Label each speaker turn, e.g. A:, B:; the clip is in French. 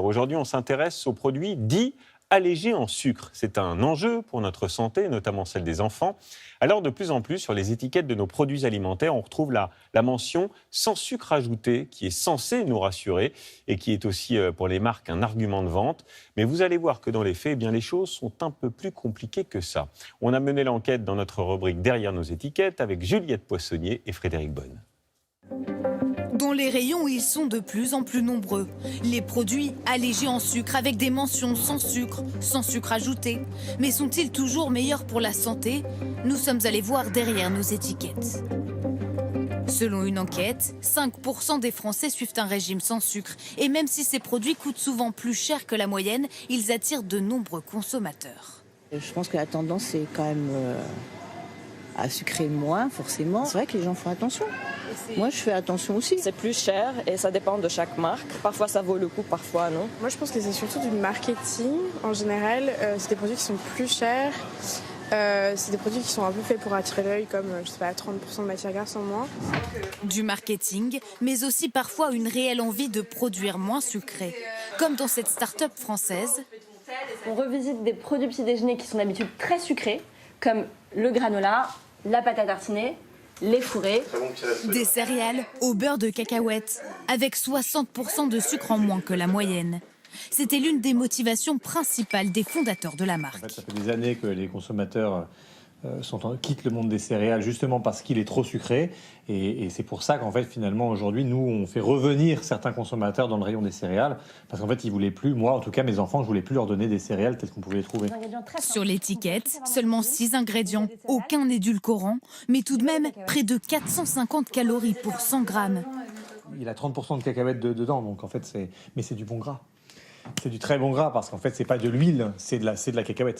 A: Aujourd'hui, on s'intéresse aux produits dits allégés en sucre. C'est un enjeu pour notre santé, notamment celle des enfants. Alors, de plus en plus, sur les étiquettes de nos produits alimentaires, on retrouve la mention « sans sucre ajouté » qui est censée nous rassurer et qui est aussi pour les marques un argument de vente. Mais vous allez voir que dans les faits, eh bien, les choses sont un peu plus compliquées que ça. On a mené l'enquête dans notre rubrique « Derrière nos étiquettes » avec Juliette Poissonnier et Frédéric Bonne.
B: Dans les rayons, ils sont de plus en plus nombreux. Les produits allégés en sucre avec des mentions sans sucre ajouté. Mais sont-ils toujours meilleurs pour la santé? Nous sommes allés voir derrière nos étiquettes. Selon une enquête, 5% des Français suivent un régime sans sucre. Et même si ces produits coûtent souvent plus cher que la moyenne, ils attirent de nombreux consommateurs.
C: Je pense que la tendance, c'est quand même à sucrer moins, forcément. C'est vrai que les gens font attention. Moi, je fais attention aussi.
D: C'est plus cher et ça dépend de chaque marque. Parfois, ça vaut le coup, parfois non.
E: Moi, je pense que c'est surtout du marketing. En général, c'est des produits qui sont plus chers. C'est des produits qui sont un peu faits pour attirer l'œil, comme, je sais pas, 30% de matière grasse en moins.
B: Du marketing, mais aussi parfois une réelle envie de produire moins sucré. Comme dans cette start-up française.
F: On revisite des produits petit-déjeuner qui sont d'habitude très sucrés, comme le granola, la pâte à tartiner, les fourrés.
B: Des céréales au beurre de cacahuète, avec 60% de sucre en moins que la moyenne. C'était l'une des motivations principales des fondateurs de la marque.
G: En fait, ça fait des années que les consommateurs quittent le monde des céréales justement parce qu'il est trop sucré. Et c'est pour ça qu'en fait, finalement, aujourd'hui, nous, on fait revenir certains consommateurs dans le rayon des céréales. Parce qu'en fait, ils voulaient plus, moi, en tout cas, mes enfants, je voulais plus leur donner des céréales telles qu'on pouvait les trouver.
B: Sur l'étiquette, seulement 6 ingrédients, aucun édulcorant, mais tout de même près de 450 calories pour 100 grammes.
G: Il a 30% de cacahuètes dedans, donc en fait, mais c'est du bon gras. C'est du très bon gras parce qu'en fait, c'est pas de l'huile, c'est de la cacahuète.